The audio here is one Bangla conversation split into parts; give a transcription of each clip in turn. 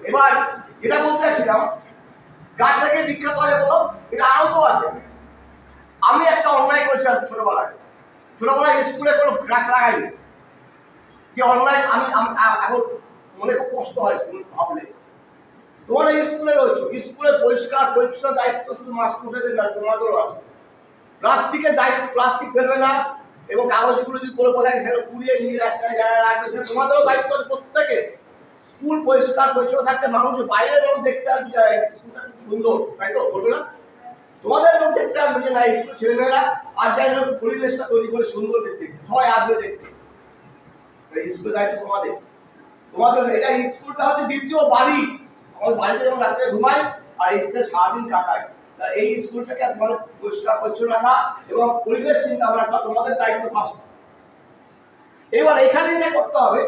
এবার যেটা বলতে চাচ্ছিলাম, গাছ লাগিয়ে বিখ্যাত হয়ে বলো, এটা আনন্দ আছে। আমি একটা অন্যায় করেছিলাম ছোটবেলায় স্কুলে কোনো গাছ লাগাইনি, যে অন্যায় আমি এখন মনে খুব কষ্ট হয় ভাবলে। তোমরা স্কুলে রয়েছো, স্কুলের পরিষ্কার পরিচ্ছন্ন দায়িত্ব শুধু মাস্টারমশাইদের নয়, তোমাদেরও আছে। প্লাস্টিকের দায়িত্ব, প্লাস্টিক ফেলবে না এবং কাগজগুলো যদি কোনো কোথায় ফেলে পুড়িয়ে নিয়ে একটা জায়গায় রাখবে, সেটা তোমাদেরও দায়িত্ব আছে প্রত্যেকে। স্কুল পরিষ্কার পরিচ্ছন্ন থাকতে মানুষ বাইরের লোক দেখতে আসবে স্কুলটা খুব সুন্দর, তাই তো বলবে না? তোমাদের লোক দেখতে আসবে যে না স্কুল ছেলেমেয়েরা আর যাই হোক পরিবেশটা তৈরি করে সুন্দর দেখতে সবাই আসবে দেখতে। স্কুলের দায়িত্ব তোমাদের। তোমাদের এটা স্কুলটা হচ্ছে দ্বিতীয় বাড়ি। আমাদের বাড়িতে যখন রাত্রে ঘুমাই আর স্কুলে সারাদিন কাটাই, এই স্কুলটাকে তোমাদের পরিষ্কার পরিচ্ছন্ন রাখা এবং পরিবেশ চিন্তা ভাবনা তোমাদের দায়িত্ব ফার্স্ট। এবার এখানে যেটা করতে হবে,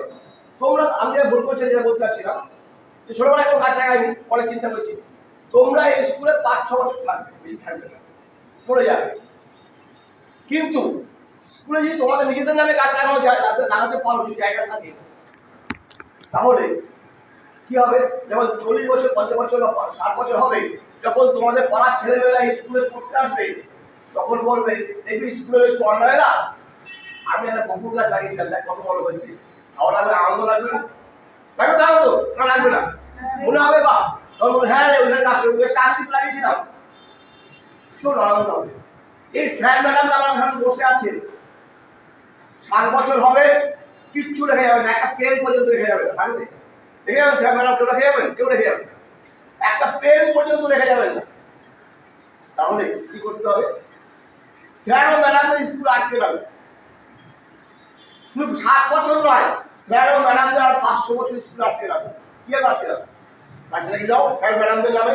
তোমরা আমি যেটা ভুল করছি যেটা বলতে চাচ্ছিলাম, যে ছোটবেলায় কোনো গাছ লাগাইনি, পরে চিন্তা করেছি তোমরা এই স্কুলে 5-6 বছর থাকবে, বেশি থাকবে না, চলে যাবে। কিন্তু স্কুলে যদি তোমাদের নিজেদের নামে গাছ লাগাতে পারো, যদি জায়গা থাকে, তাহলে কি হবে? যখন 40 বছর 50 বছর বা 60 বছর হবে, যখন তোমাদের পাড়ার ছেলেমেয়েরা স্কুলে পড়তে আসবে, তখন বলবে দেখবি স্কুলের ওই কর্নারেরা আমি একটা বকুল গাছ লাগিয়েছিলাম, দেখ কত বড় হয়েছে। তাহলে আমার আনন্দ লাগবে না? লাগবে তো আনন্দ? না লাগবে না? মনে হবে বা হ্যাঁ ওইখানে গাছ আমি লাগিয়েছিলাম, ভীষণ আনন্দ হবে। এই স্যার ম্যাডামরা আমার এখানে বসে আছে, 60 বছর হবে, কিচ্ছু রেখে যাবে না, একটা পেন পর্যন্ত রেখে যাবে না। লাগবে রেখে যাবেন স্যার ম্যাডাম? কেউ রেখে যাবেন? কেউ রেখে যাবেন না, একটা পেন পর্যন্ত রেখে যাবেন না। তাহলে কি করতে হবে? স্যার ও ম্যাডামদের স্কুল আটকে যাবে। শুধু 60 বছর নয়, স্যার ও ম্যাডামদের আর 500 বছর স্কুল আটকে যাবে। কি আটকে যাবে? গাছ লাগিয়ে দাও স্যার ম্যাডামদের নামে,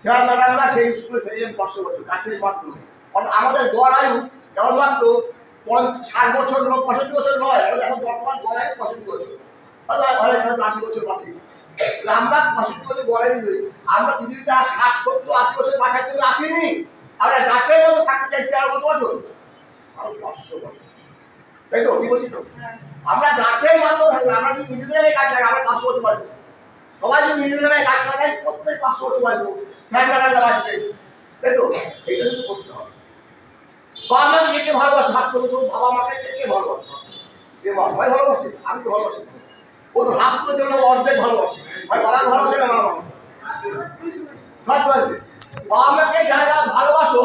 স্যার ম্যাডামরা সেই স্কুলে ফেলে যাবেন 500 বছর গাছের মাধ্যমে। অর্থাৎ আমাদের গড় আয়ু কেবলমাত্র 60 বছর 65 বছর নয়, আমাদের এখন বর্তমান গড় আয়ু 65 বছর, অনেক 80 বছর বাঁচি। আমরা 65 বছর গড় আয়ু, আমরা পৃথিবীতে আর 60, 70, 80 বছর বাঁচার জন্য আসিনি। আমরা গাছের মতো থাকতে চাইছি আর কত বছর? আরো 500 বছর, তাই তো? কি বলছি তো? আমরা গাছের মাধ্যমে থাকবো। আমরা যদি নিজেদের নামে গাছ লাগাই, আমরা 500 বছর বাঁচবো। সবাই যদি নিজেদের নামে গাছ লাগাই, প্রত্যেক 500 বছর বাঁচবো, স্যার ম্যাডামরা বাঁচবে, তাই তো? এইটা কিন্তু করতে হবে। বাবা মাকে কে ভালোবাসে? হাত তুলে তো। বাবা মাকে কে ভালোবাসে? কে সবাই ভালোবাসে? আমি তো ভালোবাসি। ও তো হাত তুলে যেন অর্ধেক ভালোবাসে, হয় বাবাকে ভালোবাসে না মা বাবা? বাবা মাকে যারা যারা ভালোবাসো,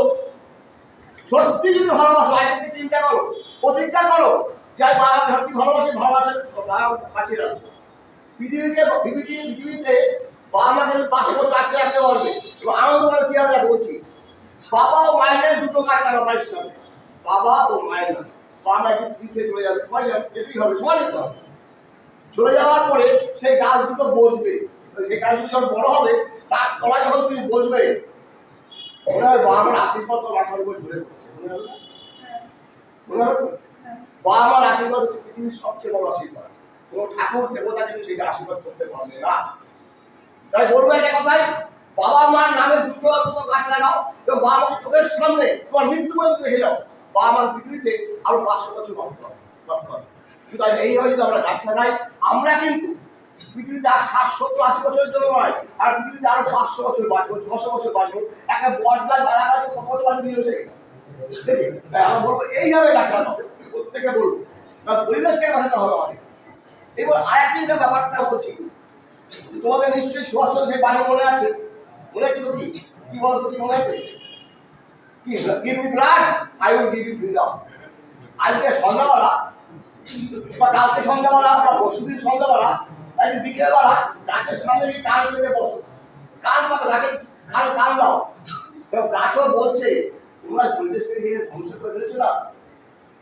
সত্যি যদি ভালোবাসো, আজকে চিন্তা করো, প্রতিজ্ঞা করো যে আমি বাবাকে সত্যি ভালোবাসে কাছে রাখবো। পৃথিবীতে বাবা মাকে 500 বছর আটকে রাখতে পারবে এবং আনন্দ করে কি হবে বলছি। বাবা ও মায়ের দুটো গাছ লাগানো বাড়ির সামনে, বাবা ও মায়ের নাম। বাবা মাকে পিছিয়ে চলে যাবে, সবাই যেতেই হবে, সবাই যেতে হবে। চলে যাওয়ার পরে সেই গাছ দুটো বসবে, সেই গাছ দুটো যখন বড় হবে, তার তলায় যখন তুমি বসবে, মনে হয় বাবা মার আশীর্বাদ তো মাথার উপর ঝুলে পড়ছে। মনে হবে বাবা মার আশীর্বাদ হচ্ছে পৃথিবীর সবচেয়ে বড় আশীর্বাদ। কোনো ঠাকুর দেবতা কিন্তু সেটা আশীর্বাদ করতে পারবে না। তাই বলবো একটা কথাই, বাবা মার নামে দুটো গাছ লাগাও এবং বাবা মাকে চোখের সামনে তোমার মৃত্যু পর্যন্ত দেখে যাও। বাবা মার পৃথিবীতে আরো 500 বছর বাঁচতে হবে। সুতরাং এইভাবে যদি আমরা গাছ লাগাই, আমরা কিন্তু পৃথিবীতে আর 60, 70, 80 বছরের জন্য নয়, আর পৃথিবীতে আরো 500 বছর বাঁচবো, 600 বছর বাঁচবো। একটা বট গাছ বাড়াটা কত বছর বাঁচবে হয়ে যায়। তাই আমরা বলবো এইভাবে গাছ লাগাও, প্রত্যেকে বলবো, পরিবেশটাকে বাঁচাতে হবে আমাদের। এবার আরেকটা ব্যাপারটা বলছি, তোমাদের নিশ্চয়ই সুভাষচন্দ্র সেই বাণী মনে আছে? মনে আছে তো? কি বলতো, কি মনে আছে? কি give me blood, I will give you freedom. আজকে সন্ধ্যাবেলা বা কালকে সন্ধ্যাবেলা বা পরশুদিন সন্ধ্যাবেলা, আজকে বিকেলবেলা গাছের সামনে গিয়ে কান পেতে বসো, কান পাতো, গাছের কান দাও। এবং গাছও বলছে তোমরা পরিবেশটাকে ধ্বংস করে ফেলেছো না,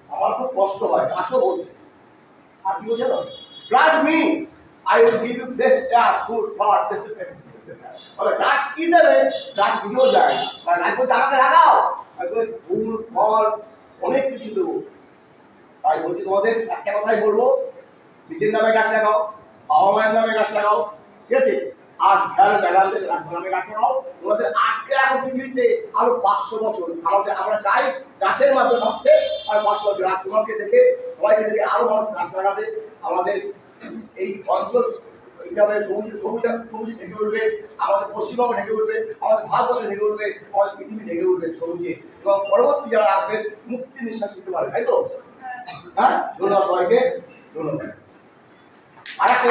আমার খুব কষ্ট হয়। গাছও বলছে, আর কি বলছে? Blood me, I will give you fresh air, food, power, গাছ কি দেবে? গাছ দিয়েও যায় না, বলছে আমাকে লাগাও, ফুল ফল অনেক কিছু দেবো। তাই বলছি তোমাদের একটা কথাই বলবো, নিজের নামে গাছ লাগাও, বাবা মায়ের নামে গাছ লাগাও, ঠিক আছে? আর স্যার ম্যাডামদের নামে গাছ লাগাও। তোমাদের আটকে রাখো পৃথিবীতে আরো 500 বছর। আমরা চাই গাছের মাধ্যমে আসতে আর 500 বছর। আর তোমাকে দেখে, সবাইকে দেখে আরো মানুষ গাছ লাগাবে। আমাদের এই অঞ্চল এইভাবে সবুজ থেকে উঠবে, আমাদের পশ্চিমবঙ্গ থেকে উঠবে, আমাদের ভারতবর্ষ থেকে উঠবে, আমাদের পৃথিবী থেকে উঠবে সবুজে, এবং পরবর্তী যারা আসবেন মুক্তি নিঃশ্বাস নিতে পারে, তাই তো? হ্যাঁ, ধন্যবাদ সবাইকে, ধন্যবাদ। আর একটা